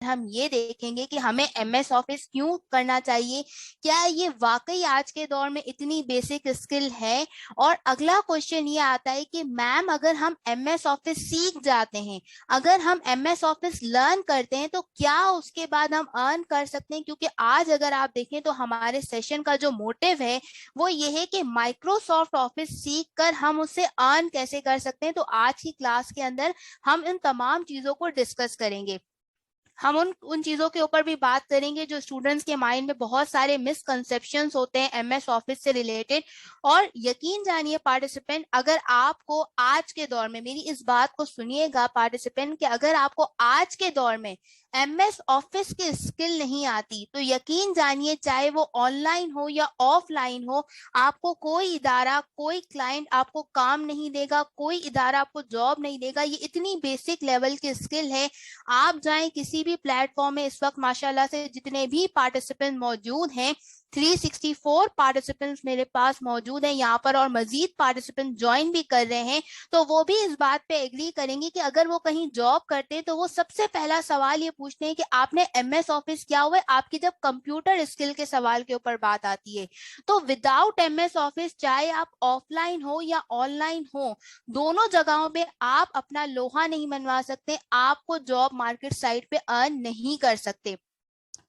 हम ये देखेंगे कि हमें एमएस ऑफिस क्यों करना चाहिए, क्या ये वाकई आज के दौर में इतनी बेसिक स्किल है। और अगला क्वेश्चन ये आता है कि मैम अगर हम एमएस ऑफिस सीख जाते हैं, अगर हम एमएस ऑफिस लर्न करते हैं, तो क्या उसके बाद हम अर्न कर सकते हैं। क्योंकि आज अगर आप देखें तो हमारे सेशन का जो मोटिव है वो ये है कि माइक्रोसॉफ्ट ऑफिस सीख कर हम उससे अर्न कैसे कर सकते हैं। तो आज की क्लास के अंदर हम इन तमाम चीजों को डिस्कस करेंगे। हम उन चीजों के ऊपर भी बात करेंगे जो स्टूडेंट्स के माइंड में बहुत सारे मिसकंसेप्शंस होते हैं एमएस ऑफिस से रिलेटेड। और यकीन जानिए पार्टिसिपेंट, अगर आपको आज के दौर में, मेरी इस बात को सुनिएगा पार्टिसिपेंट, कि अगर आपको आज के दौर में एमएस ऑफिस की स्किल नहीं आती तो यकीन जानिए चाहे वो ऑनलाइन हो या ऑफलाइन हो, आपको कोई इदारा, कोई क्लाइंट आपको काम नहीं देगा, कोई इदारा आपको जॉब नहीं देगा। ये इतनी बेसिक लेवल की स्किल है। आप जाएं किसी भी प्लेटफॉर्म में, इस वक्त माशाल्लाह से जितने भी पार्टिसिपेंट मौजूद हैं, 364 पार्टिसिपेंट्स मेरे पास मौजूद हैं यहाँ पर, और मजीद पार्टिसिपेंट ज्वाइन भी कर रहे हैं। तो वो भी इस बात पे एग्री करेंगे कि अगर वो कहीं जॉब करते हैं तो वो सबसे पहला सवाल ये पूछते हैं कि आपने एमएस ऑफिस किया हुआ है, आपकी जब कंप्यूटर स्किल के सवाल के ऊपर बात आती है। तो विदाउट एमएस ऑफिस, चाहे आप ऑफलाइन हो या ऑनलाइन हो, दोनों जगहों पे आप अपना लोहा नहीं मनवा सकते, आपको जॉब मार्केट साइट पे अर्न नहीं कर सकते।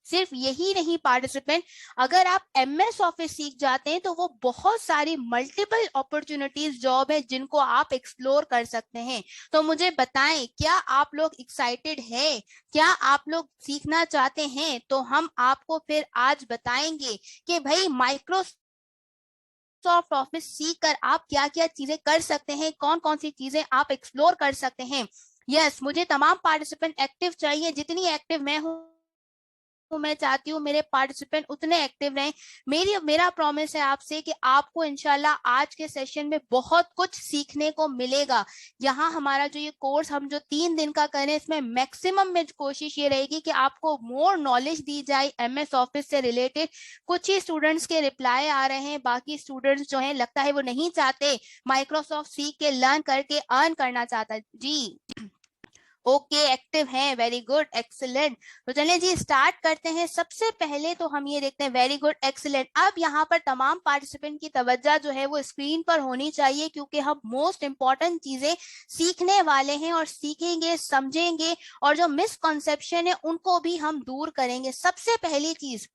सिर्फ यही नहीं पार्टिसिपेंट, अगर आप एमएस ऑफिस सीख जाते हैं तो वो बहुत सारी मल्टीपल अपॉर्चुनिटीज जॉब है जिनको आप एक्सप्लोर कर सकते हैं। तो मुझे बताएं, क्या आप लोग एक्साइटेड हैं, क्या आप लोग सीखना चाहते हैं? तो हम आपको फिर आज बताएंगे कि भाई माइक्रोसॉफ्ट ऑफिस सीख कर आप क्या क्या चीजें कर सकते हैं, कौन कौन सी चीजें आप एक्सप्लोर कर सकते हैं। यस, मुझे तमाम पार्टिसिपेंट एक्टिव चाहिए। जितनी एक्टिव मैं हूँ, मैं चाहती हूँ मेरे पार्टिसिपेंट उतने एक्टिव रहें। मेरा प्रॉमिस है आपसे कि आपको इंशाल्लाह आज के सेशन में बहुत कुछ सीखने को मिलेगा। यहाँ हमारा जो ये कोर्स हम जो 3 दिन का करें, इसमें मैक्सिमम में कोशिश ये रहेगी कि आपको मोर नॉलेज दी जाए एमएस ऑफिस से रिलेटेड। कुछ ही स्टूडेंट्स के रिप्लाई आ रहे हैं, बाकी स्टूडेंट्स जो है लगता है वो नहीं चाहते माइक्रोसॉफ्ट सीख के लर्न करके अर्न करना चाहता जी। ओके, एक्टिव हैं, वेरी गुड, एक्सीलेंट। तो चलिए जी स्टार्ट करते हैं। सबसे पहले तो हम ये देखते हैं, वेरी गुड, एक्सीलेंट। अब यहाँ पर तमाम पार्टिसिपेंट की तवज्जो जो है वो स्क्रीन पर होनी चाहिए, क्योंकि हम मोस्ट इंपॉर्टेंट चीजें सीखने वाले हैं और सीखेंगे, समझेंगे, और जो मिसकॉन्सेप्शन है उनको भी हम दूर करेंगे। सबसे पहली चीज,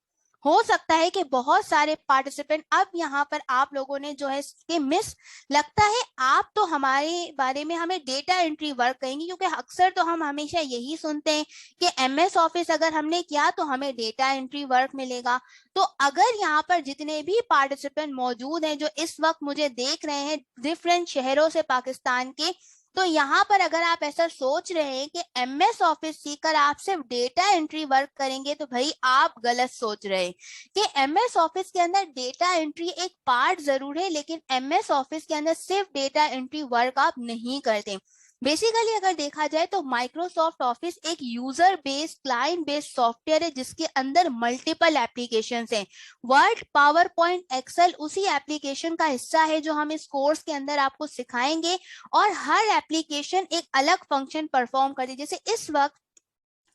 हो सकता है कि बहुत सारे पार्टिसिपेंट अब यहाँ पर आप लोगों ने जो है कि मिस लगता है आप तो हमारे बारे में हमें डेटा एंट्री वर्क कहेंगे, क्योंकि अक्सर तो हम हमेशा यही सुनते हैं कि एमएस ऑफिस अगर हमने किया तो हमें डेटा एंट्री वर्क मिलेगा। तो अगर यहाँ पर जितने भी पार्टिसिपेंट मौजूद हैं जो इस वक्त मुझे देख रहे हैं डिफरेंट शहरों से पाकिस्तान के, तो यहाँ पर अगर आप ऐसा सोच रहे हैं कि एमएस ऑफिस सीखकर आप सिर्फ डेटा एंट्री वर्क करेंगे, तो भाई आप गलत सोच रहे हैं। कि एमएस ऑफिस के अंदर डेटा एंट्री एक पार्ट जरूर है, लेकिन एमएस ऑफिस के अंदर सिर्फ डेटा एंट्री वर्क आप नहीं करते। बेसिकली अगर देखा जाए तो माइक्रोसॉफ्ट ऑफिस एक user based, client based software है जिसके अंदर मल्टीपल एप्लीकेशंस हैं। वर्ड, पावर पॉइंट, एक्सेल उसी एप्लीकेशन का हिस्सा है जो हम इस कोर्स के अंदर आपको सिखाएंगे, और हर एप्लीकेशन एक अलग फंक्शन परफॉर्म करती है। जैसे इस वक्त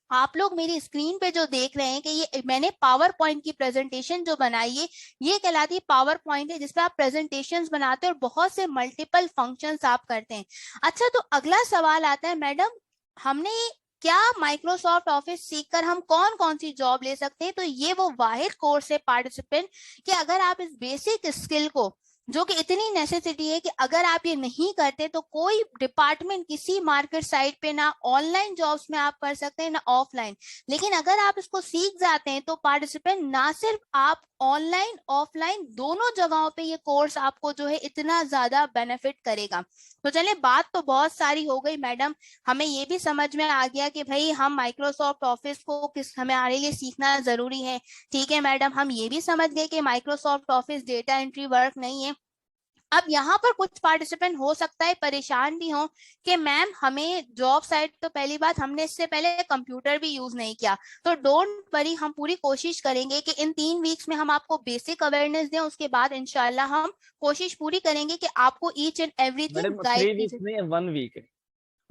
आप लोग मेरी स्क्रीन पे जो देख रहे हैं कि ये मैंने पावर पॉइंट की प्रेजेंटेशन जो बनाई है, ये कहलाती है पावर पॉइंट है, जिसपे आप प्रेजेंटेशंस बनाते हैं और बहुत से मल्टीपल फंक्शंस आप करते हैं। अच्छा, तो अगला सवाल आता है, मैडम हमने क्या माइक्रोसॉफ्ट ऑफिस सीखकर हम कौन कौन सी जॉब ले सकते हैं? तो ये वो वाहिद कोर्स है पार्टिसिपेंट कि अगर आप इस बेसिक स्किल को, जो कि इतनी नेसेसिटी है कि अगर आप ये नहीं करते तो कोई डिपार्टमेंट किसी मार्केट साइट पे ना ऑनलाइन जॉब्स में आप कर सकते हैं ना ऑफलाइन, लेकिन अगर आप इसको सीख जाते हैं तो पार्टिसिपेंट ना सिर्फ आप ऑनलाइन ऑफलाइन दोनों जगहों पे ये कोर्स आपको जो है इतना ज्यादा बेनिफिट करेगा। तो चलिए, बात तो बहुत सारी हो गई मैडम, हमें ये भी समझ में आ गया कि भाई हम माइक्रोसॉफ्ट ऑफिस को किस हमारे लिए सीखना जरूरी है। ठीक है मैडम, हम ये भी समझ गए कि Microsoft office data entry work नहीं है। अब यहाँ पर कुछ पार्टिसिपेंट हो सकता है परेशान भी हों कि मैम हमें जॉब साइट, तो पहली बात हमने इससे पहले कंप्यूटर भी यूज नहीं किया। तो डोंट वरी, हम पूरी कोशिश करेंगे कि इन 3 वीक्स में हम आपको बेसिक अवेयरनेस दें, उसके बाद इंशाल्लाह हम कोशिश पूरी करेंगे कि आपको each and everything madam 3 guide weeks कीजिए। नहीं, 1 वीक है।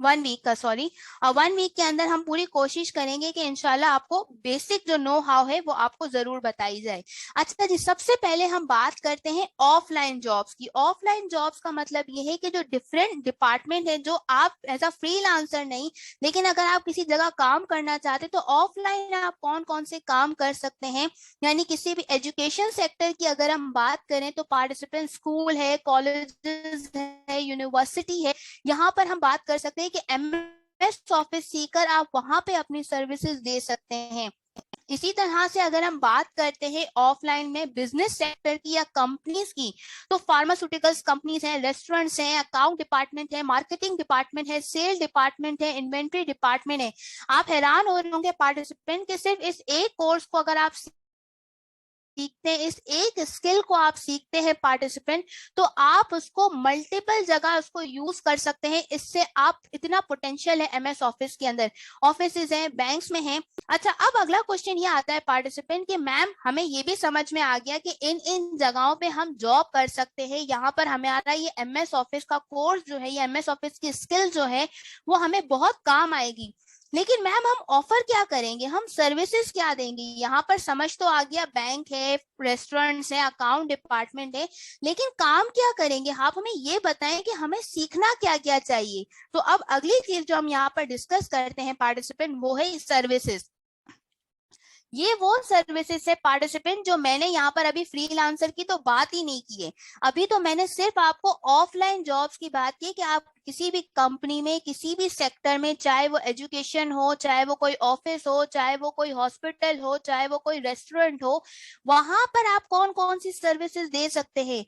1 वीक का, सॉरी, 1 वीक के अंदर हम पूरी कोशिश करेंगे कि इंशाल्लाह आपको बेसिक जो नो हाउ है वो आपको जरूर बताई जाए। अच्छा जी, सबसे पहले हम बात करते हैं ऑफलाइन जॉब्स की। ऑफलाइन जॉब्स का मतलब ये है कि जो डिफरेंट डिपार्टमेंट है, जो आप एज अ फ्रीलांसर नहीं, लेकिन अगर आप किसी जगह काम करना चाहते तो ऑफलाइन आप कौन कौन से काम कर सकते हैं। यानी किसी भी एजुकेशन सेक्टर की अगर हम बात करें तो पार्टिसिपेंट स्कूल है, कॉलेजेस है, यूनिवर्सिटी है, यहाँ पर हम बात कर सकते हैं कि एमएस ऑफिस सीखकर आप वहां पे अपनी सर्विसेज दे सकते हैं। इसी तरह से अगर हम बात करते हैं ऑफलाइन में बिजनेस सेक्टर की या कंपनीज की, तो फार्मास्यूटिकल्स कंपनीज हैं, रेस्टोरेंट्स हैं, अकाउंट डिपार्टमेंट है, मार्केटिंग डिपार्टमेंट है, सेल डिपार्टमेंट है, इन्वेंट्री डिपार्टमेंट है। आप हैरान हो रहे होंगे पार्टिसिपेंट के सिर्फ इस एक कोर्स को अगर आप सीखते हैं, इस एक स्किल को आप सीखते हैं पार्टिसिपेंट, तो आप उसको मल्टीपल जगह उसको यूज कर सकते हैं। इससे आप इतना पोटेंशियल है एमएस ऑफिस के अंदर, ऑफिस हैं, बैंक्स में हैं। अच्छा, अब अगला क्वेश्चन ये आता है पार्टिसिपेंट कि मैम हमें ये भी समझ में आ गया कि इन इन जगहों पे हम जॉब कर सकते हैं, यहाँ पर हमारा ये एमएस ऑफिस का कोर्स जो है, ये एमएस ऑफिस की स्किल जो है वो हमें बहुत काम आएगी, लेकिन मैम हम ऑफर क्या करेंगे, हम सर्विसेज क्या देंगे। यहाँ पर समझ तो आ गया, बैंक है, रेस्टोरेंट्स है, अकाउंट डिपार्टमेंट है, लेकिन काम क्या करेंगे। आप हमें ये बताएं कि हमें सीखना क्या क्या चाहिए। तो अब अगली चीज जो हम यहाँ पर डिस्कस करते हैं पार्टिसिपेंट, वो है सर्विसेज। ये वो सर्विसेज है पार्टिसिपेंट जो मैंने यहाँ पर अभी फ्रीलांसर की तो बात ही नहीं की है। अभी तो मैंने सिर्फ आपको ऑफलाइन जॉब्स की बात की कि आप किसी भी कंपनी में, किसी भी सेक्टर में, चाहे वो एजुकेशन हो, चाहे वो कोई ऑफिस हो, चाहे वो कोई हॉस्पिटल हो, चाहे वो कोई रेस्टोरेंट हो, वहां पर आप कौन कौन सी सर्विसेज दे सकते हैं।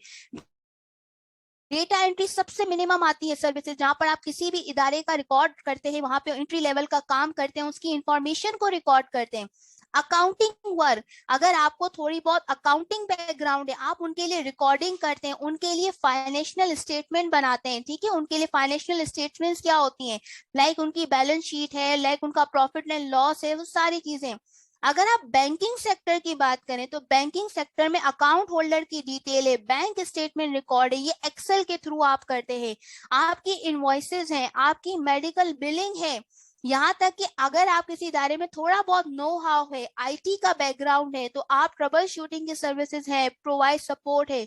डेटा एंट्री सबसे मिनिमम आती है सर्विसेज, जहां पर आप किसी भी इदारे का रिकॉर्ड करते हैं, वहां पे एंट्री लेवल का काम करते हैं, उसकी इंफॉर्मेशन को रिकॉर्ड करते हैं। अकाउंटिंग वर्क, अगर आपको थोड़ी बहुत अकाउंटिंग बैकग्राउंड है, आप उनके लिए रिकॉर्डिंग करते हैं, उनके लिए फाइनेंशियल स्टेटमेंट बनाते हैं। ठीक है, उनके लिए फाइनेंशियल स्टेटमेंट्स क्या होती हैं, लाइक उनकी बैलेंस शीट है, लाइक उनका प्रॉफिट एंड लॉस है, वो सारी चीजें। अगर आप बैंकिंग सेक्टर की बात करें तो बैंकिंग सेक्टर में अकाउंट होल्डर की डिटेल है, बैंक स्टेटमेंट रिकॉर्ड है, ये एक्सेल के थ्रू आप करते हैं। आपकी इनवॉइसेस हैं, आपकी मेडिकल बिलिंग है, यहाँ तक कि अगर आप किसी इदारे में थोड़ा बहुत नो हाउ है, आईटी का बैकग्राउंड है, तो आप ट्रबल शूटिंग की सर्विसेज है, प्रोवाइड सपोर्ट है,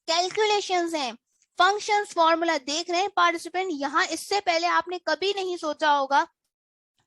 कैलकुलेशंस हैं, फंक्शंस, फॉर्मूला देख रहे हैं पार्टिसिपेंट। यहाँ इससे पहले आपने कभी नहीं सोचा होगा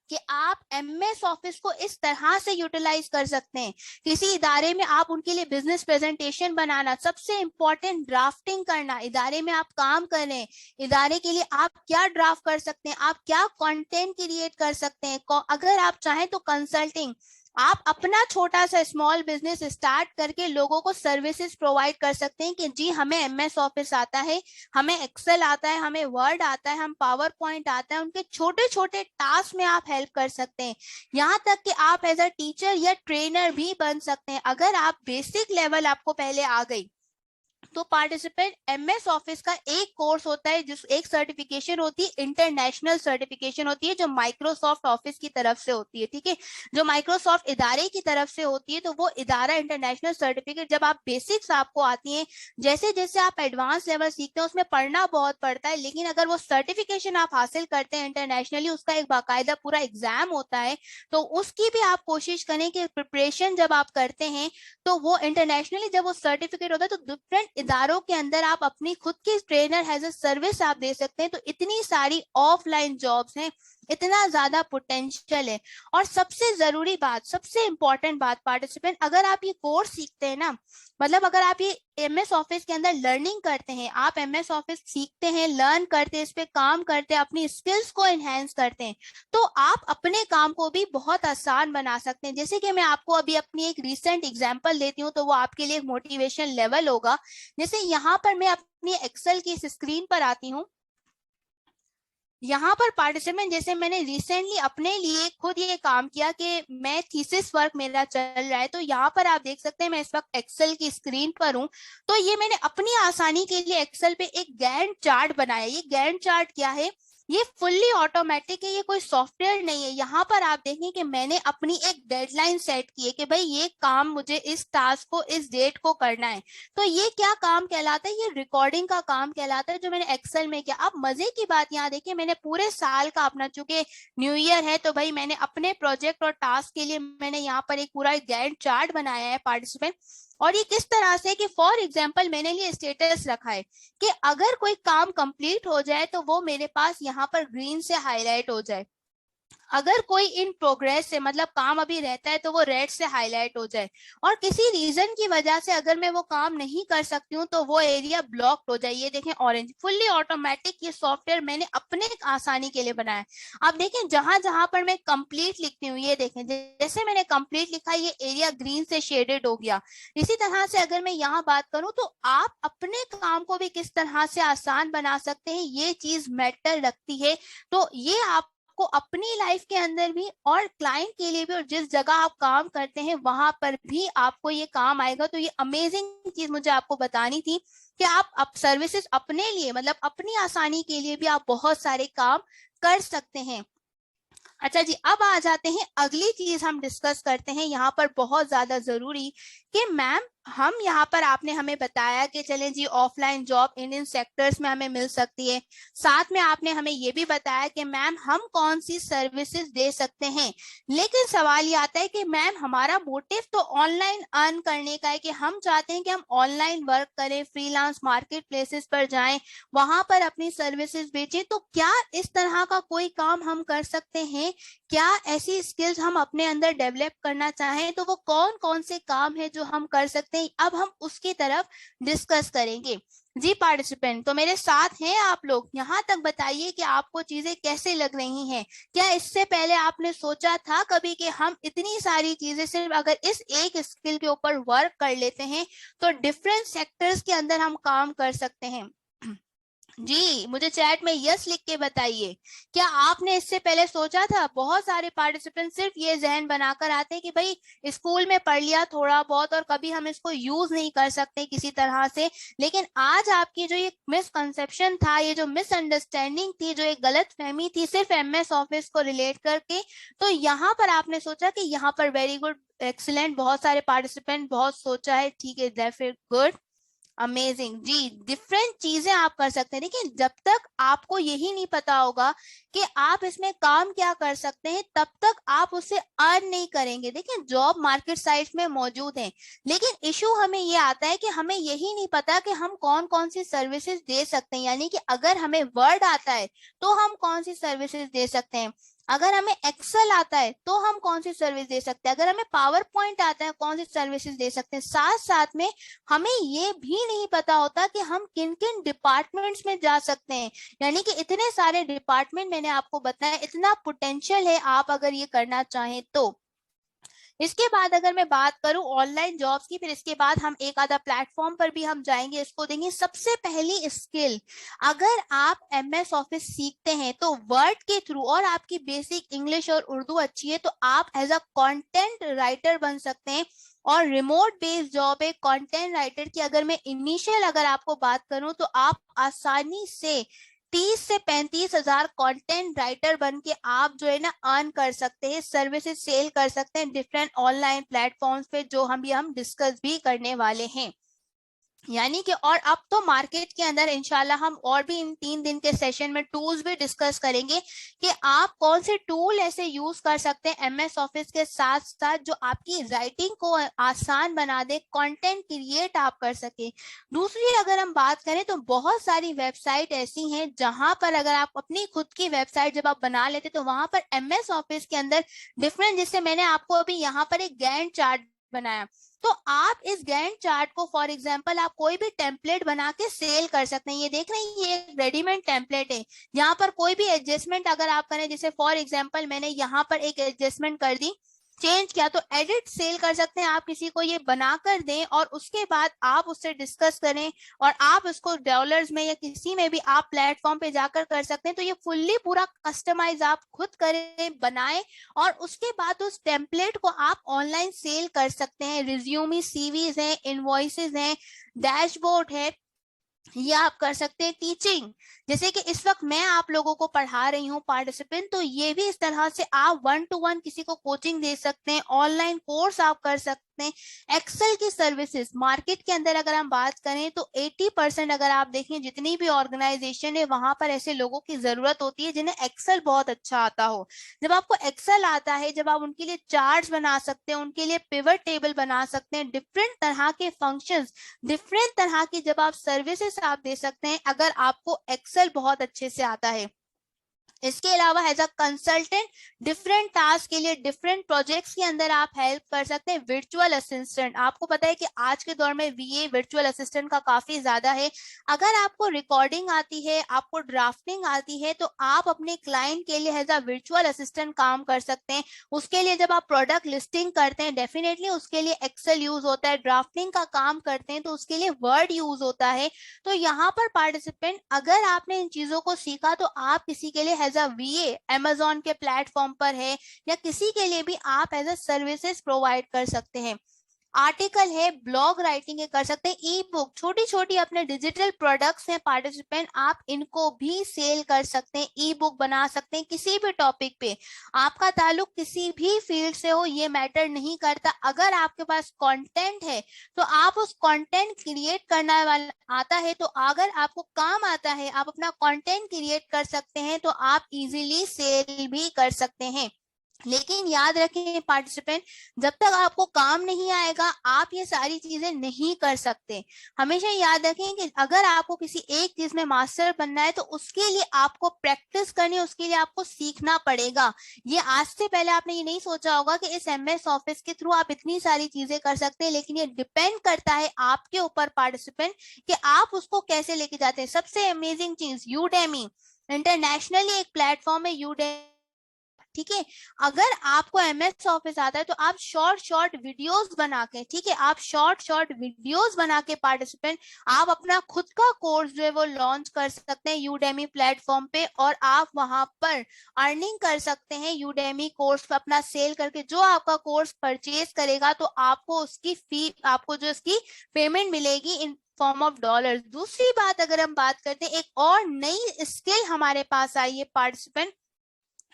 कि आप एमएस ऑफिस को इस तरह से यूटिलाइज कर सकते हैं। किसी इदारे में आप उनके लिए बिजनेस प्रेजेंटेशन बनाना, सबसे इंपॉर्टेंट ड्राफ्टिंग करना, इदारे में आप काम कर रहे हैं, इदारे के लिए आप क्या ड्राफ्ट कर सकते हैं, आप क्या कंटेंट क्रिएट कर सकते हैं। अगर आप चाहें तो कंसल्टिंग, आप अपना छोटा सा स्मॉल बिजनेस स्टार्ट करके लोगों को सर्विसेज प्रोवाइड कर सकते हैं कि जी हमें एमएस ऑफिस आता है, हमें एक्सेल आता है, हमें वर्ड आता है, हम पावर पॉइंट आता है। उनके छोटे छोटे टास्क में आप हेल्प कर सकते हैं। यहाँ तक कि आप एज अ टीचर या ट्रेनर भी बन सकते हैं। अगर आप बेसिक लेवल आपको पहले आ गई तो पार्टिसिपेंट एमएस ऑफिस का एक कोर्स होता है, जिस एक सर्टिफिकेशन होती है, इंटरनेशनल सर्टिफिकेशन होती है, जो माइक्रोसॉफ्ट ऑफिस की तरफ से होती है। ठीक है, जो माइक्रोसॉफ्ट इदारे की तरफ से होती है, तो वो इदारा इंटरनेशनल सर्टिफिकेट, जब आप बेसिक्स आपको आती हैं, जैसे जैसे आप एडवांस लेवल सीखते हैं उसमें पढ़ना बहुत पड़ता है, लेकिन अगर वो सर्टिफिकेशन आप हासिल करते हैं इंटरनेशनली, उसका एक बाकायदा पूरा एग्जाम होता है, तो उसकी भी आप कोशिश करें कि प्रिपरेशन जब आप करते हैं तो वो इंटरनेशनली जब वो सर्टिफिकेट होता है तो डिफरेंट इदारों के अंदर आप अपनी खुद की ट्रेनर एज ए सर्विस आप दे सकते हैं। तो इतनी सारी ऑफलाइन जॉब्स हैं, इतना ज्यादा पोटेंशियल है। और सबसे जरूरी बात, सबसे इंपॉर्टेंट बात पार्टिसिपेंट, अगर आप ये कोर्स सीखते हैं ना, मतलब अगर आप ये एमएस ऑफिस के अंदर लर्निंग करते हैं, आप एमएस ऑफिस सीखते हैं, लर्न करते हैं, इस पे काम करते हैं, अपनी स्किल्स को एनहेंस करते हैं, तो आप अपने काम को भी बहुत आसान बना सकते हैं। जैसे कि मैं आपको अभी अपनी एक रिसेंट एग्जांपल देती हूँ, तो वो आपके लिए एक मोटिवेशन लेवल होगा। जैसे यहाँ पर मैं अपनी एक्सेल की इस स्क्रीन पर आती हूँ, यहाँ पर पार्टिसिपेंट, जैसे मैंने रिसेंटली अपने लिए खुद ये काम किया कि मैं थीसिस वर्क मेरा चल रहा है, तो यहाँ पर आप देख सकते हैं मैं इस वक्त एक्सेल की स्क्रीन पर हूँ। तो ये मैंने अपनी आसानी के लिए एक्सेल पे एक गैंट चार्ट बनाया। ये गैंट चार्ट क्या है, ये फुल्ली ऑटोमेटिक है, ये कोई सॉफ्टवेयर नहीं है। यहाँ पर आप देखें कि मैंने अपनी एक डेडलाइन सेट की है कि भाई ये काम मुझे इस टास्क को इस डेट को करना है। तो ये क्या काम कहलाता है, ये रिकॉर्डिंग का काम कहलाता है जो मैंने एक्सेल में किया। अब मजे की बात यहाँ देखिए, मैंने पूरे साल का अपना, चूंकि न्यू ईयर है तो भाई मैंने अपने प्रोजेक्ट और टास्क के लिए मैंने यहाँ पर एक पूरा गैंट चार्ट बनाया है पार्टिसिपेंट। और ये किस तरह से कि फॉर एग्जाम्पल मैंने लिए स्टेटस रखा है कि अगर कोई काम कंप्लीट हो जाए तो वो मेरे पास यहाँ पर ग्रीन से हाईलाइट हो जाए, अगर कोई इन प्रोग्रेस से मतलब काम अभी रहता है तो वो रेड से हाईलाइट हो जाए, और किसी रीजन की वजह से अगर मैं वो काम नहीं कर सकती हूँ तो वो एरिया ब्लॉक्ड हो जाए। ये देखें ऑरेंज, फुल्ली ऑटोमेटिक ये सॉफ्टवेयर मैंने अपने आसानी के लिए बनाया। अब देखें जहां जहां पर मैं कंप्लीट लिखती हूँ, ये देखें जैसे मैंने कंप्लीट लिखा ये एरिया ग्रीन से शेडेड हो गया। इसी तरह से अगर मैं यहाँ बात करूँ तो आप अपने काम को भी किस तरह से आसान बना सकते हैं, ये चीज मैटर रखती है। तो ये आप को अपनी लाइफ के अंदर भी और क्लाइंट के लिए भी, और जिस जगह आप काम करते हैं वहां पर भी आपको ये काम आएगा। तो ये अमेजिंग चीज मुझे आपको बतानी थी कि आप सर्विसेज अपने लिए मतलब अपनी आसानी के लिए भी आप बहुत सारे काम कर सकते हैं। अच्छा जी, अब आ जाते हैं अगली चीज हम डिस्कस करते हैं यहाँ पर बहुत ज्यादा जरूरी कि मैम हम यहाँ पर आपने हमें बताया कि चलें जी ऑफलाइन जॉब इन सेक्टर्स में हमें मिल सकती है। साथ में आपने हमें ये भी बताया कि मैम हम कौन सी सर्विसेज दे सकते हैं। लेकिन सवाल ये आता है कि मैम हमारा मोटिव तो ऑनलाइन अर्न करने का है कि हम चाहते हैं कि हम ऑनलाइन वर्क करें, फ्रीलांस मार्केट प्लेसेस पर जाएं, वहां पर अपनी सर्विसेज बेचें। तो क्या इस तरह का कोई काम हम कर सकते हैं? क्या ऐसी स्किल्स हम अपने अंदर डेवलप करना चाहें तो वो कौन कौन से काम है जो हम कर सकते हैं, अब हम उसकी तरफ डिस्कस करेंगे। जी पार्टिसिपेंट तो मेरे साथ हैं आप लोग, यहाँ तक बताइए कि आपको चीजें कैसे लग रही हैं। क्या इससे पहले आपने सोचा था कभी कि हम इतनी सारी चीजें सिर्फ अगर इस एक स्किल के ऊपर वर्क कर लेते हैं तो डिफरेंट सेक्टर्स के अंदर हम काम कर सकते हैं? जी मुझे चैट में यस लिख के बताइए, क्या आपने इससे पहले सोचा था? बहुत सारे पार्टिसिपेंट सिर्फ ये जहन बनाकर आते हैं कि भाई स्कूल में पढ़ लिया थोड़ा बहुत और कभी हम इसको यूज नहीं कर सकते किसी तरह से। लेकिन आज आपकी जो ये मिसकंसेप्शन था, ये जो मिसअंडरस्टैंडिंग थी, जो एक गलत फहमी थी सिर्फ एमएस ऑफिस को रिलेट करके, तो यहाँ पर आपने सोचा कि यहाँ पर वेरी गुड, एक्सीलेंट, बहुत सारे पार्टिसिपेंट बहुत सोचा है, ठीक है, दैट्स गुड, अमेजिंग जी। डिफरेंट चीजें आप कर सकते हैं। देखिए जब तक आपको यही नहीं पता होगा कि आप इसमें काम क्या कर सकते हैं तब तक आप उससे अर्न नहीं करेंगे। देखिए जॉब मार्केट साइट में मौजूद है, लेकिन इशू हमें ये आता है कि हमें यही नहीं पता कि हम कौन कौन सी सर्विसेज दे सकते हैं। यानी कि अगर हमें वर्ड आता है तो हम कौन सी सर्विसेज दे सकते हैं, अगर हमें एक्सेल आता है तो हम कौन सी सर्विस दे सकते हैं, अगर हमें पावर पॉइंट आता है कौन सी सर्विसेज दे सकते हैं। साथ साथ में हमें ये भी नहीं पता होता कि हम किन किन डिपार्टमेंट्स में जा सकते हैं। यानी कि इतने सारे डिपार्टमेंट मैंने आपको बताया, इतना पोटेंशियल है आप अगर ये करना चाहें तो। इसके बाद अगर मैं बात करूं ऑनलाइन जॉब्स की, फिर इसके बाद हम एक आधा प्लेटफॉर्म पर भी हम जाएंगे, इसको देंगे। सबसे पहली स्किल, अगर आप एमएस ऑफिस सीखते हैं तो वर्ड के थ्रू और आपकी बेसिक इंग्लिश और उर्दू अच्छी है तो आप एज अ कंटेंट राइटर बन सकते हैं। और रिमोट बेस्ड जॉब है कंटेंट राइटर की, अगर मैं इनिशियल अगर आपको बात करूं तो आप आसानी से 30 से 35 हजार कंटेंट राइटर बन के आप जो है ना अर्न कर सकते हैं, सर्विसेज सेल कर सकते हैं डिफरेंट ऑनलाइन प्लेटफॉर्म्स पे, जो हम डिस्कस भी करने वाले हैं। यानी कि और अब तो मार्केट के अंदर इंशाल्लाह हम और भी इन 3 दिन के सेशन में टूल्स भी डिस्कस करेंगे कि आप कौन से टूल ऐसे यूज कर सकते हैं एमएस ऑफिस के साथ साथ जो आपकी राइटिंग को आसान बना दे, कंटेंट क्रिएट आप कर सके। दूसरी अगर हम बात करें तो बहुत सारी वेबसाइट ऐसी हैं जहां पर अगर आप अपनी खुद की वेबसाइट जब आप बना लेते तो वहां पर एमएस ऑफिस के अंदर डिफरेंट, जिससे मैंने आपको अभी यहाँ पर एक गैंट चार्ट बनाया, तो आप इस गैंट चार्ट को फॉर एग्जांपल आप कोई भी टेम्पलेट बना के सेल कर सकते हैं। ये देख रहे हैं ये एक रेडीमेड टेम्पलेट है, यहाँ पर कोई भी एडजस्टमेंट अगर आप करें, जैसे फॉर एग्जांपल मैंने यहाँ पर एक एडजस्टमेंट कर दी, चेंज किया, तो एडिट सेल कर सकते हैं। आप किसी को ये बनाकर दें और उसके बाद आप उससे डिस्कस करें और आप इसको डॉलर्स में या किसी में भी आप प्लेटफॉर्म पे जाकर कर सकते हैं। तो ये फुल्ली पूरा कस्टमाइज आप खुद करें, बनाएं और उसके बाद उस टेम्पलेट को आप ऑनलाइन सेल कर सकते हैं। रिज्यूमी, सीवीज हैं, इनवॉइसेज हैं, डैशबोर्ड है, ये आप कर सकते हैं टीचिंग, जैसे कि इस वक्त मैं आप लोगों को पढ़ा रही हूँ पार्टिसिपेंट, तो ये भी इस तरह से आप 1-to-1 किसी को कोचिंग दे सकते हैं, ऑनलाइन कोर्स आप कर सकते हैं। एक्सेल की सर्विसेज मार्केट के अंदर अगर हम बात करें तो 80% अगर आप देखें जितनी भी ऑर्गेनाइजेशन है वहां पर ऐसे लोगों की जरूरत होती है जिन्हें एक्सेल बहुत अच्छा आता हो। जब आपको एक्सेल आता है, जब आप उनके लिए चार्ट्स बना सकते हैं, उनके लिए पिवट टेबल बना सकते हैं, डिफरेंट तरह के फंक्शंस, डिफरेंट तरह की जब आप सर्विसेज आप दे सकते हैं, अगर आपको एक्सेल बहुत अच्छे से आता है। इसके अलावा as a consultant different task के लिए डिफरेंट प्रोजेक्ट्स के अंदर आप हेल्प कर सकते हैं। वर्चुअल असिस्टेंट, आपको पता है कि आज के दौर में वीए वर्चुअल असिस्टेंट का काफी ज्यादा है। अगर आपको रिकॉर्डिंग आती है, आपको ड्राफ्टिंग आती है, तो आप अपने क्लाइंट के लिए एज अ वर्चुअल असिस्टेंट काम कर सकते हैं। उसके लिए जब आप प्रोडक्ट लिस्टिंग करते हैं डेफिनेटली उसके लिए एक्सेल यूज होता है, ड्राफ्टिंग का काम करते हैं तो उसके लिए वर्ड यूज होता है। तो यहाँ पर पार्टिसिपेंट अगर आपने इन चीजों को सीखा तो आप किसी के लिए एज अ वीए अमेजोन के प्लेटफॉर्म पर है या किसी के लिए भी आप एज अ सर्विसेज प्रोवाइड कर सकते हैं। आर्टिकल है, ब्लॉग राइटिंग है, कर सकते हैं। ई बुक, छोटी छोटी अपने डिजिटल प्रोडक्ट्स हैं पार्टिसिपेंट, आप इनको भी सेल कर सकते हैं, ई बुक बना सकते हैं किसी भी टॉपिक पे। आपका ताल्लुक किसी भी फील्ड से हो ये मैटर नहीं करता, अगर आपके पास कंटेंट है तो आप उस कंटेंट क्रिएट करने वाला आता है, तो अगर आपको काम आता है आप अपना कंटेंट क्रिएट कर सकते हैं तो आप इजीली सेल भी कर सकते हैं। लेकिन याद रखें पार्टिसिपेंट, जब तक आपको काम नहीं आएगा आप ये सारी चीजें नहीं कर सकते। हमेशा याद रखें कि अगर आपको किसी एक चीज में मास्टर बनना है तो उसके लिए आपको प्रैक्टिस करनी है, उसके लिए आपको सीखना पड़ेगा। ये आज से पहले आपने ये नहीं सोचा होगा कि इस एमएस ऑफिस के थ्रू आप इतनी सारी चीजें कर सकते हैं, लेकिन ये डिपेंड करता है आपके ऊपर पार्टिसिपेंट कि आप उसको कैसे लेके जाते हैं। सबसे अमेजिंग चीज यूडेमी, इंटरनेशनली एक प्लेटफॉर्म है यूडेमी, ठीक है। अगर आपको एमएस ऑफिस आता है तो आप शॉर्ट शॉर्ट वीडियोस बना के, ठीक है, आप शॉर्ट शॉर्ट वीडियोस बना के पार्टिसिपेंट आप अपना खुद का कोर्स जो है वो लॉन्च कर सकते हैं यूडेमी प्लेटफॉर्म पे, और आप वहां पर अर्निंग कर सकते हैं यूडेमी कोर्स पर अपना सेल करके। जो आपका कोर्स परचेज करेगा तो आपको उसकी फी, आपको जो इसकी पेमेंट मिलेगी इन फॉर्म ऑफ डॉलर। दूसरी बात अगर हम बात करते हैं, एक और नई स्किल हमारे पास आई है पार्टिसिपेंट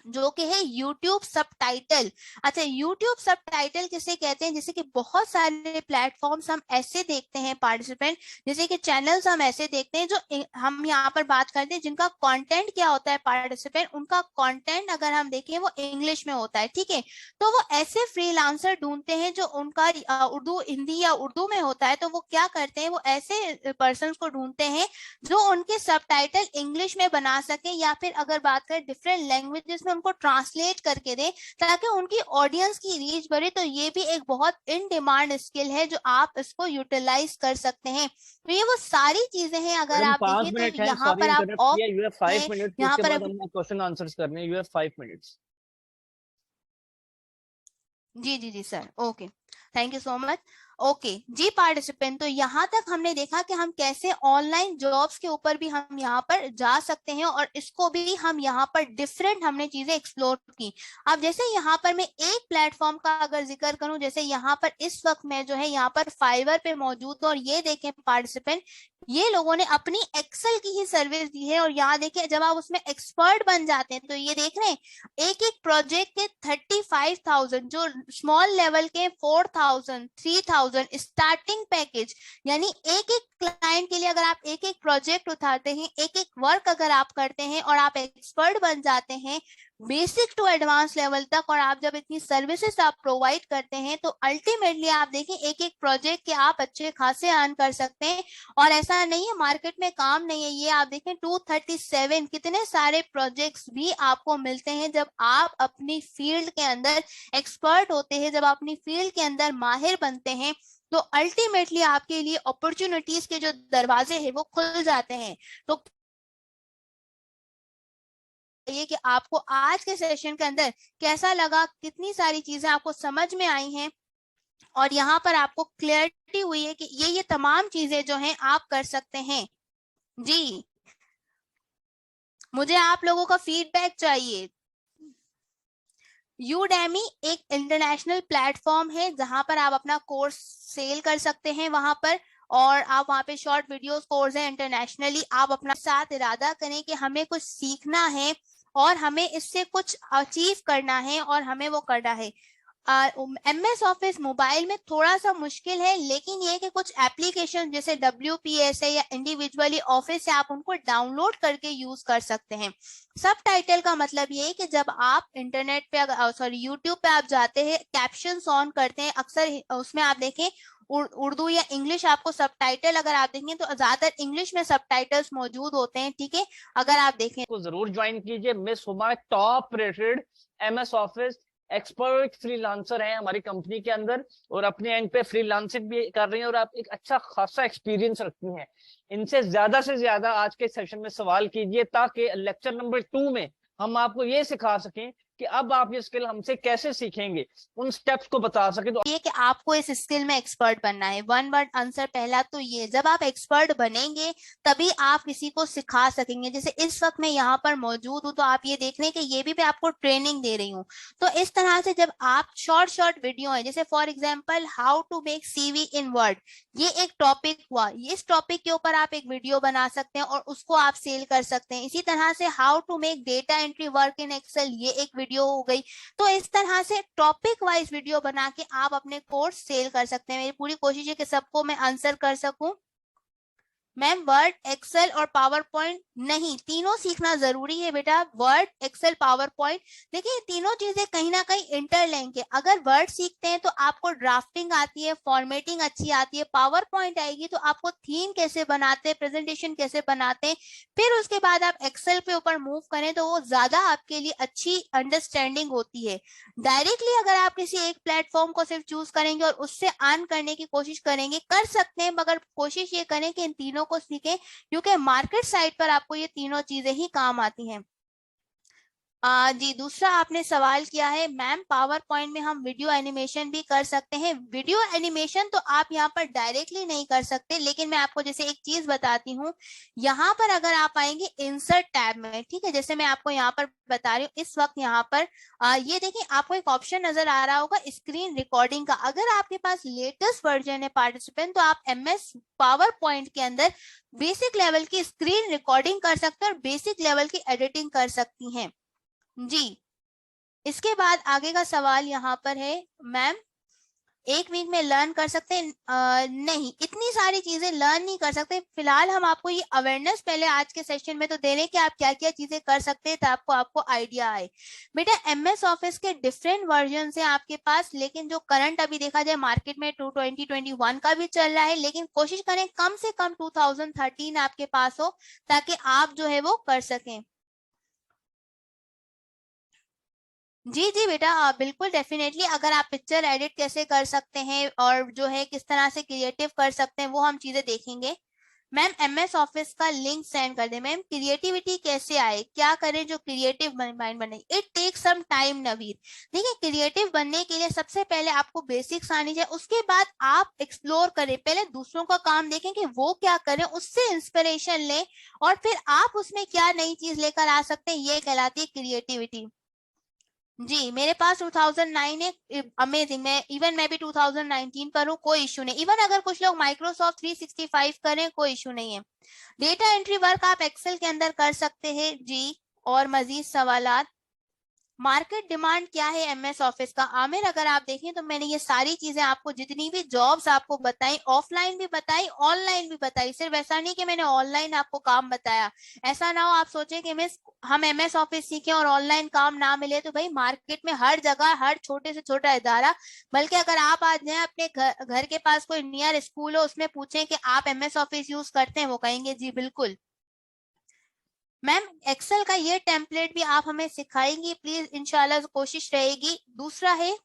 जो कि है यूट्यूब सबटाइटल। अच्छा, यूट्यूब सबटाइटल किसे कहते हैं? जैसे कि बहुत सारे प्लेटफॉर्म्स हम ऐसे देखते हैं पार्टिसिपेंट, जैसे कि चैनल्स हम ऐसे देखते हैं जो हम यहाँ पर बात करते हैं जिनका कंटेंट क्या होता है पार्टिसिपेंट, उनका कंटेंट अगर हम देखें वो इंग्लिश में होता है, ठीक है। तो वो ऐसे फ्रीलांसर ढूंढते हैं जो उनका उर्दू, हिंदी या उर्दू में होता है, तो वो क्या करते हैं, वो ऐसे पर्सन को ढूंढते हैं जो उनके सबटाइटल इंग्लिश में बना सके, या फिर अगर बात करें डिफरेंट लैंग्वेजेस में उनको ट्रांसलेट करके दे ताकि उनकी ऑडियंस की रीच बढ़े। तो ये भी एक बहुत इन डिमांड स्किल है जो आप इसको यूटिलाइज कर सकते हैं। तो ये वो सारी चीजें हैं अगर मैडम आप 5 देखें तो मिनट है, यहाँ सॉरी पर आप इंटरप्ट ऑफ किया, यू हैव 5 है, मिनट्स, यहाँ उसके पर बाद अभी, हमने क्वेश्चन आंसर्स करने हैं, यू हैव 5 मिनट्स। जी जी जी sir, okay, thank you so much. Okay जी पार्टिसिपेंट, तो यहाँ तक हमने देखा कि हम कैसे ऑनलाइन जॉब्स के ऊपर भी हम यहाँ पर जा सकते हैं, और इसको भी हम यहाँ पर डिफरेंट हमने चीजें एक्सप्लोर की। अब जैसे यहाँ पर मैं एक प्लेटफॉर्म का अगर जिक्र करूं, जैसे यहाँ पर इस वक्त मैं जो है यहाँ पर फाइवर पे मौजूद हूं, और ये देखें पार्टिसिपेंट, ये लोगों ने अपनी एक्सेल की ही सर्विस दी है, और यहाँ देखिए जब आप उसमें एक्सपर्ट बन जाते हैं तो ये देख रहे हैं एक एक प्रोजेक्ट के 35,000, जो स्मॉल लेवल के 4,000, 3,000 स्टार्टिंग पैकेज। यानी एक एक क्लाइंट के लिए अगर आप एक एक प्रोजेक्ट उठाते हैं, एक एक वर्क अगर आप करते हैं और आप एक्सपर्ट बन जाते हैं बेसिक टू एडवांस लेवल तक, और आप जब इतनी सर्विसेज आप प्रोवाइड करते हैं तो अल्टीमेटली आप देखें एक एक प्रोजेक्ट के आप अच्छे खासे अर्न कर सकते हैं। और ऐसा नहीं है मार्केट में काम नहीं है, ये आप देखें 237 कितने सारे प्रोजेक्ट्स भी आपको मिलते हैं जब आप अपनी फील्ड के अंदर एक्सपर्ट होते हैं, जब आप अपनी फील्ड के अंदर माहिर बनते हैं, तो अल्टीमेटली आपके लिए अपॉर्चुनिटीज के जो दरवाजे हैं वो खुल जाते हैं। तो ये कि आपको आज के सेशन के अंदर कैसा लगा, कितनी सारी चीजें आपको समझ में आई हैं, और यहाँ पर आपको क्लियरिटी हुई है कि ये तमाम चीजें जो हैं आप कर सकते हैं। जी, मुझे आप लोगों का फीडबैक चाहिए। यूडेमी एक इंटरनेशनल प्लेटफॉर्म है जहां पर आप अपना कोर्स सेल कर सकते हैं वहां पर, और आप वहाँ पे शॉर्ट वीडियोस कोर्स है इंटरनेशनली, आप अपना साथ इरादा करें कि हमें कुछ सीखना है और हमें इससे कुछ अचीव करना है और हमें वो करना है। MS ऑफिस मोबाइल में थोड़ा सा मुश्किल है, लेकिन ये कि कुछ एप्लीकेशन जैसे WPS है या इंडिविजुअली ऑफिस है, आप उनको डाउनलोड करके यूज कर सकते हैं। सब टाइटल का मतलब ये है कि जब आप इंटरनेट पे यूट्यूब पे आप जाते हैं, कैप्शंस ऑन करते हैं, अक्सर उसमें आप देखें उर्दू या इंग्लिश, आपको सबटाइटल अगर आप देखें तो ज्यादातर इंग्लिश में सबटाइटल्स मौजूद होते हैं, ठीक है। अगर आप देखें को जरूर ज्वाइन कीजिए। Miss Huma top rated MS office expert freelancer हैं हमारी कंपनी के अंदर, और अपने एंड पे फ्रीलांसिंग भी कर रही हैं, और आप एक अच्छा खासा एक्सपीरियंस रखती हैं। इनसे से ज्यादा आज के सेशन में सवाल कीजिए, ताकि लेक्चर नंबर 2 में हम आपको ये सिखा सकें कि अब आप ये स्किल हमसे कैसे सीखेंगे, उन स्टेप्स को बता सके। तो ये कि आपको इस स्किल में एक्सपर्ट बनना है। वन वर्ड आंसर पहला तो ये, जब आप एक्सपर्ट बनेंगे तभी आप किसी को सिखा सकेंगे। जैसे इस वक्त मैं यहाँ पर मौजूद हूँ तो आप ये देख रहे हैं कि ये भी मैं आपको ट्रेनिंग दे रही हूँ। तो इस तरह से जब आप शॉर्ट वीडियो है, जैसे for example how to make CV in Word, ये एक टॉपिक हुआ, इस टॉपिक के ऊपर आप एक वीडियो बना सकते हैं और उसको आप सेल कर सकते हैं। इसी तरह से how to make data entry work in Excel, ये एक वीडियो हो गई। तो इस तरह से टॉपिक वाइज वीडियो बना के आप अपने कोर्स सेल कर सकते हैं। मेरी पूरी कोशिश है कि सबको मैं आंसर कर सकूं। मैम वर्ड, एक्सेल और पावर पॉइंट नहीं, तीनों सीखना जरूरी है बेटा। वर्ड, एक्सेल, पावर पॉइंट, देखिए तीनों चीजें कहीं ना कहीं इंटरलिंक है। अगर वर्ड सीखते हैं तो आपको ड्राफ्टिंग आती है, फॉर्मेटिंग अच्छी आती है, पावर पॉइंट आएगी तो आपको थीम कैसे बनाते हैं, प्रेजेंटेशन कैसे बनाते हैं। फिर उसके बाद आप एक्सेल पे ऊपर मूव करें तो वो ज्यादा आपके लिए अच्छी अंडरस्टैंडिंग होती है। डायरेक्टली अगर आप किसी एक प्लेटफॉर्म को सिर्फ चूज करेंगे और उससे अर्न करने की कोशिश करेंगे, कर सकते हैं, मगर कोशिश ये करें कि इन तीनों को सीखें, क्योंकि मार्केट साइड पर आपको ये तीनों चीजें ही काम आती हैं। जी, दूसरा आपने सवाल किया है मैम पावर पॉइंट में हम वीडियो एनिमेशन भी कर सकते हैं। वीडियो एनिमेशन तो आप यहाँ पर डायरेक्टली नहीं कर सकते, लेकिन मैं आपको जैसे एक चीज बताती हूँ। यहाँ पर अगर आप आएंगे इंसर्ट टैब में, ठीक है, जैसे मैं आपको यहाँ पर बता रही हूँ इस वक्त यहाँ पर ये देखिए आपको एक ऑप्शन नजर आ रहा होगा स्क्रीन रिकॉर्डिंग का। अगर आपके पास लेटेस्ट वर्जन है पार्टिसिपेंट, तो आप MS पावर पॉइंट के अंदर बेसिक लेवल की स्क्रीन रिकॉर्डिंग कर सकते हैं और बेसिक लेवल की एडिटिंग कर सकती हैं जी। इसके बाद आगे का सवाल यहाँ पर है मैम 1 वीक में लर्न कर सकते हैं? नहीं, इतनी सारी चीजें लर्न नहीं कर सकते। फिलहाल हम आपको ये अवेयरनेस पहले आज के सेशन में तो दे रहे हैं कि आप क्या क्या चीजें कर सकते हैं, तो आपको आइडिया आए। बेटा MS ऑफिस के डिफरेंट वर्जन है आपके पास, लेकिन जो करंट अभी देखा जाए मार्केट में 2021 का भी चल रहा है, लेकिन कोशिश करें कम से कम 2013 आपके पास हो, ताकि आप जो है वो कर सकें। जी जी बेटा, बिल्कुल डेफिनेटली। अगर आप पिक्चर एडिट कैसे कर सकते हैं और जो है किस तरह से क्रिएटिव कर सकते हैं, वो हम चीजें देखेंगे। मैम MS ऑफिस का लिंक सेंड कर दे। मैम क्रिएटिविटी कैसे आए, क्या करें जो क्रिएटिव माइंड बने? इट टेक सम टाइम नवीर। देखिए क्रिएटिव बनने के लिए सबसे पहले आपको बेसिक्स आनी चाहिए, उसके बाद आप एक्सप्लोर करें। पहले दूसरों का काम देखें कि वो क्या करें, उससे इंस्पिरेशन लें और फिर आप उसमें क्या नई चीज लेकर आ सकते हैं, ये कहलाती है क्रिएटिविटी। जी, मेरे पास 2009 है, अमेजिंग। मैं भी 2019 पर हूँ, कोई इशू नहीं। इवन अगर कुछ लोग माइक्रोसॉफ्ट 365 करें, कोई इशू नहीं है। डेटा एंट्री वर्क आप एक्सेल के अंदर कर सकते हैं जी। और मजीद सवालात, मार्केट डिमांड क्या है MS ऑफिस का? आमिर अगर आप देखें तो मैंने ये सारी चीजें आपको, जितनी भी जॉब्स आपको बताई, ऑफलाइन भी बताई, ऑनलाइन भी बताई। सिर्फ ऐसा नहीं कि मैंने ऑनलाइन आपको काम बताया, ऐसा ना हो आप सोचें कि मिस हम MS ऑफिस सीखें और ऑनलाइन काम ना मिले। तो भाई मार्केट में हर जगह, हर छोटे से छोटा इदारा, बल्कि अगर आप आज जाए अपने घर के पास कोई नियर स्कूल हो, उसमें पूछें कि आप MS ऑफिस यूज करते हैं, वो कहेंगे जी बिल्कुल। मैम एक्सेल का ये टेम्पलेट भी आप हमें सिखाएंगी प्लीज? इंशाल्लाह कोशिश रहेगी। दूसरा है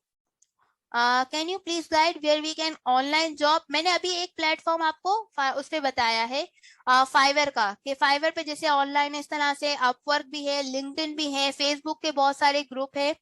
can you please guide where we can online job. मैंने अभी एक प्लेटफॉर्म आपको उस पे बताया है फाइवर का, कि फाइवर पे जैसे ऑनलाइन इस तरह से अपवर्क भी है, लिंक्डइन भी है, फेसबुक के बहुत सारे ग्रुप है।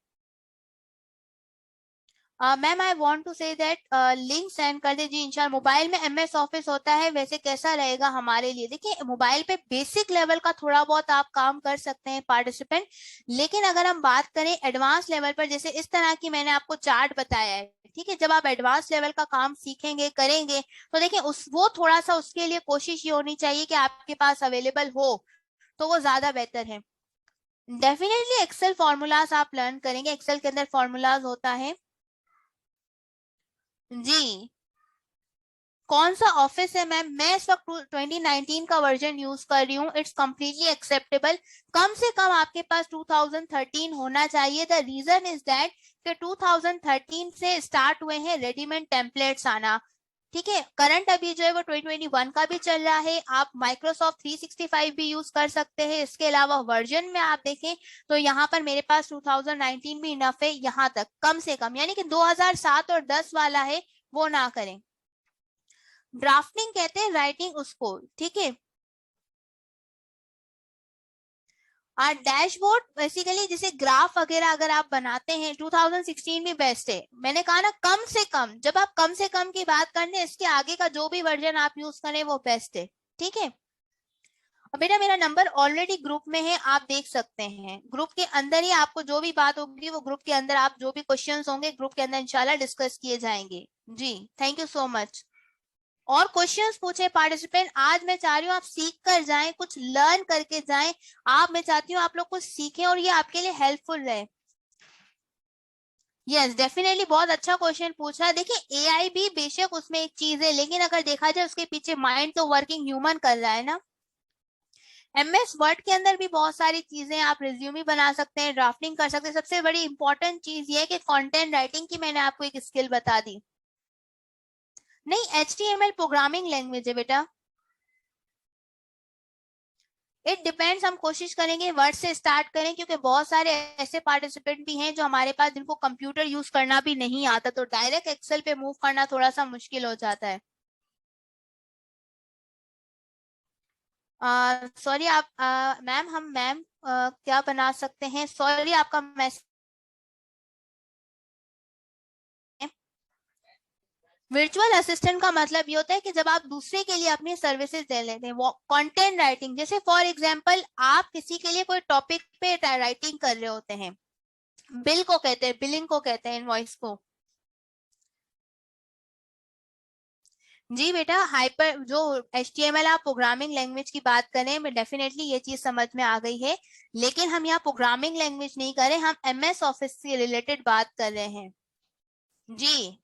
Ma'am I want to say that link send कर दीजिए इंशाल्लाह। मोबाइल में एमएस ऑफिस होता है, वैसे कैसा रहेगा हमारे लिए? देखिए मोबाइल पे बेसिक लेवल का थोड़ा बहुत आप काम कर सकते हैं पार्टिसिपेंट, लेकिन अगर हम बात करें एडवांस लेवल पर, जैसे इस तरह की मैंने आपको चार्ट बताया है, ठीक है, जब आप एडवांस लेवल का काम सीखेंगे करेंगे तो देखिए उस वो थोड़ा सा उसके लिए कोशिश ये होनी चाहिए कि आपके पास अवेलेबल हो, तो वो ज्यादा बेहतर है। डेफिनेटली एक्सेल फॉर्मूलाज आप लर्न करेंगे, एक्सेल के अंदर फॉर्मूलाज होता है जी। कौन सा ऑफिस है मैम? मैं इस वक्त 2019 का वर्जन यूज कर रही हूँ, इट्स कम्प्लीटली एक्सेप्टेबल। कम से कम आपके पास 2013 होना चाहिए। द रीजन इज दैट कि 2013 से स्टार्ट हुए हैं रेडीमेड टेम्पलेट्स आना, ठीक है। करंट अभी जो है वो 2021 का भी चल रहा है, आप माइक्रोसॉफ्ट 365 भी यूज कर सकते हैं। इसके अलावा वर्जन में आप देखें तो यहाँ पर मेरे पास 2019 भी इनफ है यहाँ तक, कम से कम, यानी कि 2007 और 10 वाला है वो ना करें। ड्राफ्टिंग कहते हैं राइटिंग उसको, ठीक है। और डैशबोर्ड बेसिकली जैसे ग्राफ वगैरह अगर आप बनाते हैं 2016 भी बेस्ट है। मैंने कहा ना कम से कम, जब आप कम से कम की बात करने, इसके आगे का जो भी वर्जन आप यूज करें वो बेस्ट है, ठीक है। और बेटा मेरा नंबर ऑलरेडी ग्रुप में है, आप देख सकते हैं, ग्रुप के अंदर ही आपको जो भी बात होगी वो ग्रुप के अंदर, आप जो भी क्वेश्चंस होंगे ग्रुप के अंदर इंशाल्लाह डिस्कस किए जाएंगे जी। Thank you so much. और क्वेश्चंस पूछे पार्टिसिपेंट, आज मैं चाह रही हूँ आप सीख कर जाएं, कुछ लर्न करके जाएं। मैं चाहती हूँ आप लोग कुछ सीखें और ये आपके लिए हेल्पफुल रहे। यस डेफिनेटली बहुत अच्छा क्वेश्चन पूछा है। देखिए एआई भी बेशक उसमें एक चीज है, लेकिन अगर देखा जाए उसके पीछे माइंड तो वर्किंग ह्यूमन कर रहा है ना। एमएस वर्ड के अंदर भी बहुत सारी चीजें, आप रिज्यूमे बना सकते हैं, ड्राफ्टिंग कर सकते हैं। सबसे बड़ी इंपॉर्टेंट चीज ये है कि कंटेंट राइटिंग की मैंने आपको एक स्किल बता दी। नहीं, एचटीएमएल प्रोग्रामिंग लैंग्वेज है बेटा। इट डिपेंड्स, हम कोशिश करेंगे वर्ड से स्टार्ट करें, क्योंकि बहुत सारे ऐसे पार्टिसिपेंट भी हैं जो हमारे पास जिनको कंप्यूटर यूज करना भी नहीं आता, तो डायरेक्ट एक्सेल पे मूव करना थोड़ा सा मुश्किल हो जाता है। सॉरी आप मैम, हम मैम क्या बना सकते हैं? सॉरी आपका मैसेज। वर्चुअल असिस्टेंट का मतलब ये होता है कि जब आप दूसरे के लिए अपनी सर्विसेज दे लेते हैं, वो कंटेंट राइटिंग, जैसे फॉर एग्जांपल आप किसी के लिए कोई टॉपिक पे राइटिंग कर रहे होते हैं, बिल को कहते हैं, बिलिंग को कहते हैं, इनवॉइस को। जी बेटा, हाइपर जो HTML आप प्रोग्रामिंग लैंग्वेज की बात करें, मैं डेफिनेटली ये चीज समझ में आ गई है, लेकिन हम यहाँ प्रोग्रामिंग लैंग्वेज नहीं कर रहे, हम MS ऑफिस से रिलेटेड बात कर रहे हैं जी।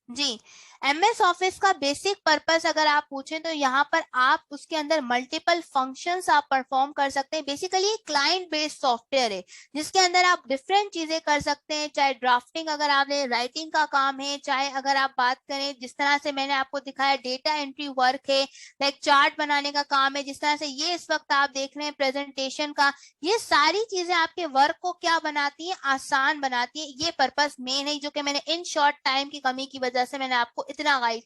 जी, MS ऑफिस का बेसिक पर्पस अगर आप पूछें तो यहाँ पर आप उसके अंदर मल्टीपल फंक्शंस आप परफॉर्म कर सकते हैं। बेसिकली क्लाइंट बेस्ड सॉफ्टवेयर है जिसके अंदर आप डिफरेंट चीजें कर सकते हैं, चाहे ड्राफ्टिंग अगर आपने राइटिंग का काम है, चाहे अगर आप बात करें जिस तरह से मैंने आपको दिखाया डेटा एंट्री वर्क है, लाइक चार्ट बनाने का काम है, जिस तरह से ये इस वक्त आप देख रहे हैं प्रेजेंटेशन का, ये सारी चीजें आपके वर्क को क्या बनाती है? आसान बनाती है। ये पर्पस मेन है जो कि मैंने इन शॉर्ट टाइम की कमी की वजह से मैंने आपको इतना गाइड